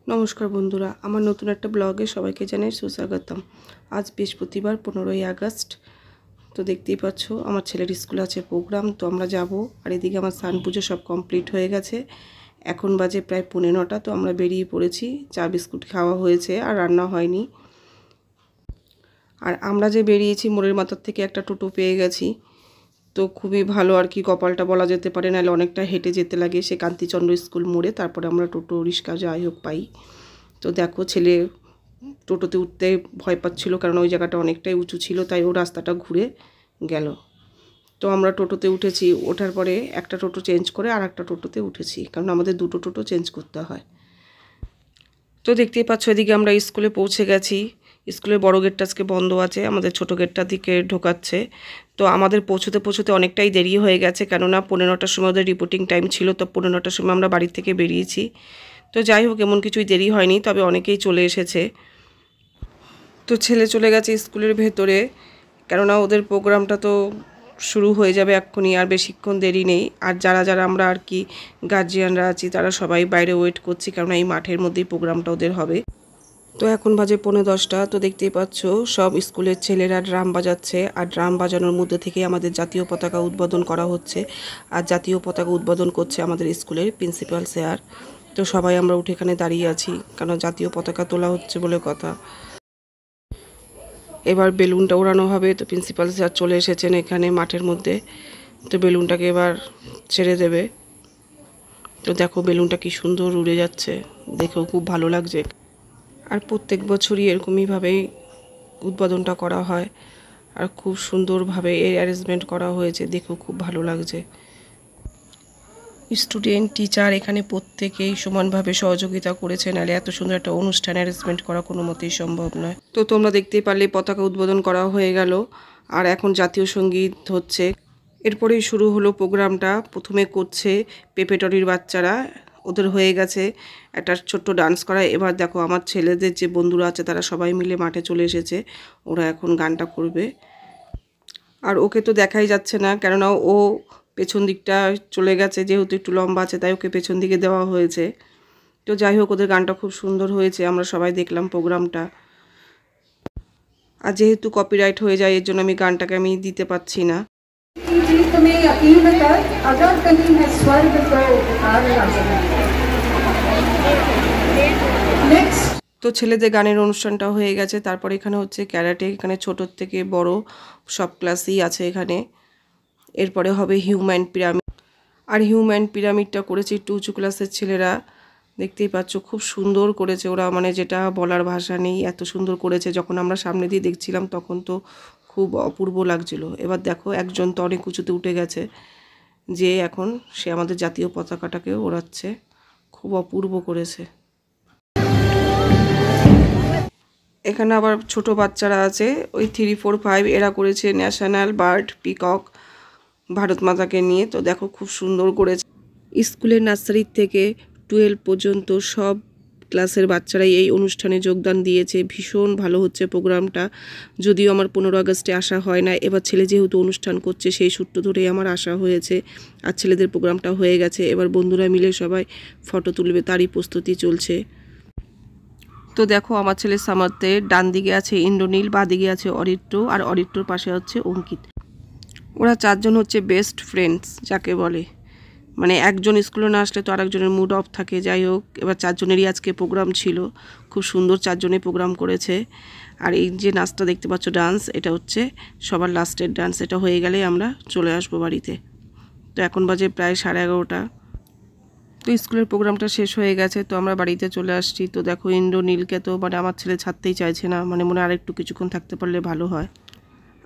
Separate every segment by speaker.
Speaker 1: নমস্কার বন্ধুরা, আমার নতুন একটা ব্লগে সবাইকে জানাই সুস্বাগতম। আজ বৃহস্পতিবার 15ই আগস্ট। তো দেখতেই পাচ্ছ আমার ছেলের স্কুল আছে প্রোগ্রাম, তো আমরা যাব। আর এদিকে আমার স্নান পুজো সব কমপ্লিট হয়ে গেছে। এখন বাজে প্রায় 9:45, তো আমরা বেরিয়ে পড়েছি। চা বিস্কুট খাওয়া হয়েছে আর রান্না হয়নি। আর আমরা যে বেরিয়েছি মোড়ের মাথার থেকে একটা টোটো পেয়ে গেছি, তো খুবই ভালো আর কি, কপালটা বলা যেতে পারে, নাহলে অনেকটা হেঁটে যেতে লাগে সে কান্তিচন্দ্র স্কুল মোড়ে, তারপরে আমরা টোটো রিক্সা যাই হোক পাই। তো দেখো ছেলে টোটোতে উঠতে ভয় পাচ্ছিল, কারণ ওই জায়গাটা অনেকটাই উঁচু ছিল, তাই ও রাস্তাটা ঘুরে গেল। তো আমরা টোটোতে উঠেছি, ওঠার পরে একটা টোটো চেঞ্জ করে আর একটা টোটোতে উঠেছি, কারণ আমাদের দুটো টোটো চেঞ্জ করতে হয়। তো দেখতেই পাচ্ছ এদিকে আমরা স্কুলে পৌঁছে গেছি। স্কুলের বড় গেটটা আজকে বন্ধ আছে, আমাদের ছোট গেটটা দিকে ঢোকাচ্ছে। তো আমাদের পৌঁছতে অনেকটাই দেরি হয়ে গেছে, কেননা 15টার সময় ওদের রিপোর্টিং টাইম ছিল, তো 15টার সময় আমরা বাড়ি থেকে বেরিয়েছি। তো যাই হোক, এমন কিছুই দেরি হয়নি, তবে অনেকেই চলে এসেছে। তো ছেলে চলে গেছে স্কুলের ভেতরে, কেননা ওদের প্রোগ্রামটা তো শুরু হয়ে যাবে এক্ষুনি, আর বেশিক্ষণ দেরি নেই। আর যারা যারা আমরা আর কি গার্জিয়ানরা আছি তারা সবাই বাইরে ওয়েট করছি, কেননা এই মাঠের মধ্যেই প্রোগ্রামটা ওদের হবে। তো এখন বাজে 9:45। তো দেখতেই পাচ্ছ সব স্কুলের ছেলেরা ড্রাম বাজাচ্ছে, আর ড্রাম বাজানোর মধ্যে থেকে আমাদের জাতীয় পতাকা উদ্বোধন করা হচ্ছে। আর জাতীয় পতাকা উদ্বোধন করছে আমাদের স্কুলের প্রিন্সিপাল স্যার। তো সবাই আমরা উঠে এখানে দাঁড়িয়ে আছি, কারণ জাতীয় পতাকা তোলা হচ্ছে বলে কথা। এবার বেলুনটা ওড়ানো হবে, তো প্রিন্সিপাল স্যার চলে এসেছেন এখানে মাঠের মধ্যে। তো বেলুনটাকে এবার ছেড়ে দেবে। তো দেখো বেলুনটা কি সুন্দর উড়ে যাচ্ছে, দেখেও খুব ভালো লাগছে। আর প্রত্যেক বছরই এরকমইভাবেই উদ্বোধনটা করা হয়, আর খুব সুন্দরভাবে এর অ্যারেঞ্জমেন্ট করা হয়েছে, দেখেও খুব ভালো লাগছে। স্টুডেন্ট টিচার এখানে প্রত্যেকেই সমানভাবে সহযোগিতা করেছে, নাহলে এত সুন্দর একটা অনুষ্ঠান অ্যারেঞ্জমেন্ট করা কোনো মতেই সম্ভব নয়। তো তোমরা দেখতেই পারলে পতাকা উদ্বোধন করা হয়ে গেল, আর এখন জাতীয় সঙ্গীত হচ্ছে। এরপরেই শুরু হলো প্রোগ্রামটা। প্রথমে করছে পেপেটরির বাচ্চারা, ওদের হয়ে গেছে একটা ছোট্ট ডান্স করা। এবার দেখো আমার ছেলেদের যে বন্ধুরা আছে তারা সবাই মিলে মাঠে চলে এসেছে, ওরা এখন গানটা করবে। আর ওকে তো দেখাই যাচ্ছে না, কেননা ও পেছন দিকটা চলে গেছে, যেহেতু একটু লম্বা আছে তাই ওকে পেছন দিকে দেওয়া হয়েছে। তো যাই হোক, ওদের গানটা খুব সুন্দর হয়েছে, আমরা সবাই দেখলাম প্রোগ্রামটা। আর যেহেতু কপিরাইট হয়ে যায়, এর জন্য আমি গানটাকে দিতে পারছি না। তো ছেলেদের গানের অনুষ্ঠানটা হয়ে গেছে। তারপর এখানে হচ্ছে ক্যারাটে, এখানে ছোটোর থেকে বড় সব ক্লাসই আছে এখানে। এরপরে হবে হিউম্যান পিরামিড, আর হিউম্যান পিরামিডটা করেছে একটু উঁচু ক্লাসের ছেলেরা। দেখতেই পাচ্ছ খুব সুন্দর করেছে ওরা, মানে যেটা বলার ভাষা নেই, এত সুন্দর করেছে। যখন আমরা সামনে দিয়ে দেখছিলাম তখন তো খুব অপূর্ব লাগছিল। এবার দেখো একজন তো অনেক উঁচুতে উঠে গেছে, যে এখন সে আমাদের জাতীয় পতাকাটাকে ওড়াচ্ছে, খুব অপূর্ব করেছে। এখানে আবার ছোট বাচ্চারা আছে, ওই 3, 4, 5, এরা করেছে ন্যাশনাল বার্ড পিকক, ভারত মাতাকে নিয়ে। তো দেখো খুব সুন্দর করেছে। স্কুলের নার্সারি থেকে 12 পর্যন্ত সব ক্লাসের বাচ্চারাই এই অনুষ্ঠানে যোগদান দিয়েছে। ভীষণ ভালো হচ্ছে প্রোগ্রামটা। যদিও আমার 15 আগস্টে আসা হয় না, এবার ছেলে যেহেতু অনুষ্ঠান করছে সেই সূত্র ধরেই আমার আসা হয়েছে। আর ছেলেদের প্রোগ্রামটা হয়ে গেছে, এবার বন্ধুরা মিলে সবাই ফটো তুলবে, তারই প্রস্তুতি চলছে। তো দেখো আমার ছেলের সামারতে ডান দিকে আছে ইন্দ্রনীল, বাঁ দিকে আছে অরিত্র, আর অরিত্রর পাশে হচ্ছে অঙ্কিত। ওরা 4 জন হচ্ছে বেস্ট ফ্রেন্ডস যাকে বলে, মানে একজন স্কুলে না আসলে তো আরেকজনের মুড অফ থাকে। যাই হোক, এবার 4 জনেরই আজকে প্রোগ্রাম ছিল, খুব সুন্দর 4 জনে প্রোগ্রাম করেছে। আর এই যে নাচটা দেখতে পাচ্ছ ডান্স, এটা হচ্ছে সবার লাস্টের ডান্স, এটা হয়ে গেলে আমরা চলে আসবো বাড়িতে। তো এখন বাজে প্রায় 11:30। তো স্কুলের প্রোগ্রামটা শেষ হয়ে গেছে, তো আমরা বাড়িতে চলে আসছি। তো দেখো ইন্দ্রনীলকে তো মানে আমার ছেলে ছাড়তেই চাইছে না, মানে মনে আরেকটু কিছুক্ষণ থাকতে পারলে ভালো হয়।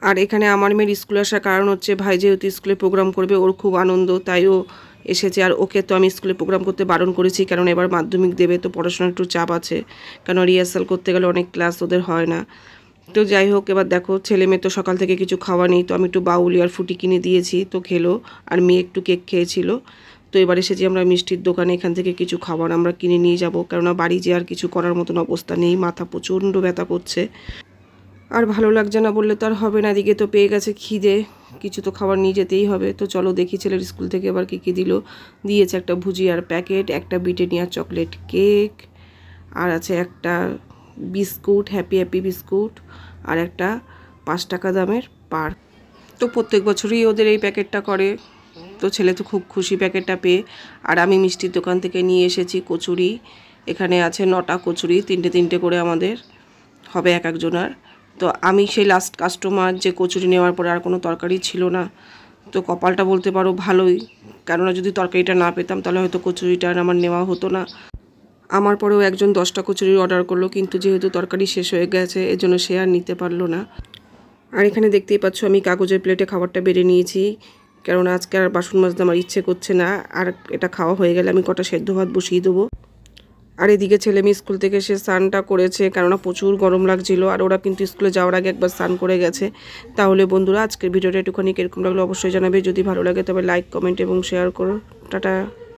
Speaker 1: আর এখানে আমার মেয়ের স্কুলে আসার কারণ হচ্ছে ভাই যেহেতু স্কুলে প্রোগ্রাম করবে, ওর খুব আনন্দ, তাই ও এসেছে। আর ওকে তো আমি স্কুলে প্রোগ্রাম করতে বারণ করেছি, কারণ এবার মাধ্যমিক দেবে, তো পড়াশোনার একটু চাপ আছে, কারণ রিহার্সাল করতে গেলে অনেক ক্লাস ওদের হয় না। তো যাই হোক, এবার দেখো ছেলে মেয়ে তো সকাল থেকে কিছু খাওয়া নেই, তো আমি একটু বাউলি আর ফুটি কিনে দিয়েছি, তো খেলো। আর মেয়ে একটু কেক খেয়েছিল। তো এবার এসেছি আমরা মিষ্টির দোকানে, এখান থেকে কিছু খাবার আমরা কিনে নিয়ে যাব, কেননা বাড়ি যে আর কিছু করার মতন অবস্থা নেই, মাথা প্রচণ্ড ব্যথা করছে। আর ভালো লাগছে না বললে তো আর হবে না, এদিকে তো পেয়ে গেছে খিদে, কিছু তো খাবার নিয়ে যেতেই হবে। তো চলো দেখি ছেলের স্কুল থেকে এবার কী কী দিল। দিয়েছে একটা ভুজিয়ার প্যাকেট, একটা ব্রিটানিয়া চকলেট কেক, আর আছে একটা বিস্কুট, হ্যাপি হ্যাপি বিস্কুট, আর একটা 5 টাকা দামের পার। তো প্রত্যেক বছরই ওদের এই প্যাকেটটা করে, তো ছেলে তো খুব খুশি প্যাকেটটা পেয়ে। আর আমি মিষ্টির দোকান থেকে নিয়ে এসেছি কচুরি। এখানে আছে 9টা কচুরি, 3টে করে আমাদের হবে এক একজনার। তো আমি সেই লাস্ট কাস্টমার, যে কচুরি নেওয়ার পরে আর কোনো তরকারি ছিল না। তো কপালটা বলতে পারো ভালোই, কেননা যদি তরকারিটা না পেতাম তাহলে হয়তো কচুরিটা আর আমার নেওয়া হতো না। আমার পরেও একজন 10টা কচুরির অর্ডার করলো, কিন্তু যেহেতু তরকারি শেষ হয়ে গেছে এজন্য সে আর নিতে পারলো না। আর এখানে দেখতেই পাচ্ছ আমি কাগজের প্লেটে খাবারটা বেড়ে নিয়েছি, কেননা আজকে আর বাসন মাজতে আমার ইচ্ছে করছে না। আর এটা খাওয়া হয়ে গেলে আমি কটা সেদ্ধ ভাত বসিয়ে দেবো। আর এদিকে ছেলে মেয়ে স্কুল থেকে এসে স্নানটা করেছে, কেননা প্রচুর গরম লাগছিল। আর ওরা কিন্তু স্কুলে যাওয়ার আগে একবার স্নান করে গেছে। তাহলে বন্ধুরা আজকের ভিডিওটা একটুখানি কিরকম লাগলো অবশ্যই জানাবে। যদি ভালো লাগে তবে লাইক, কমেন্ট এবং শেয়ার করো। টাটা।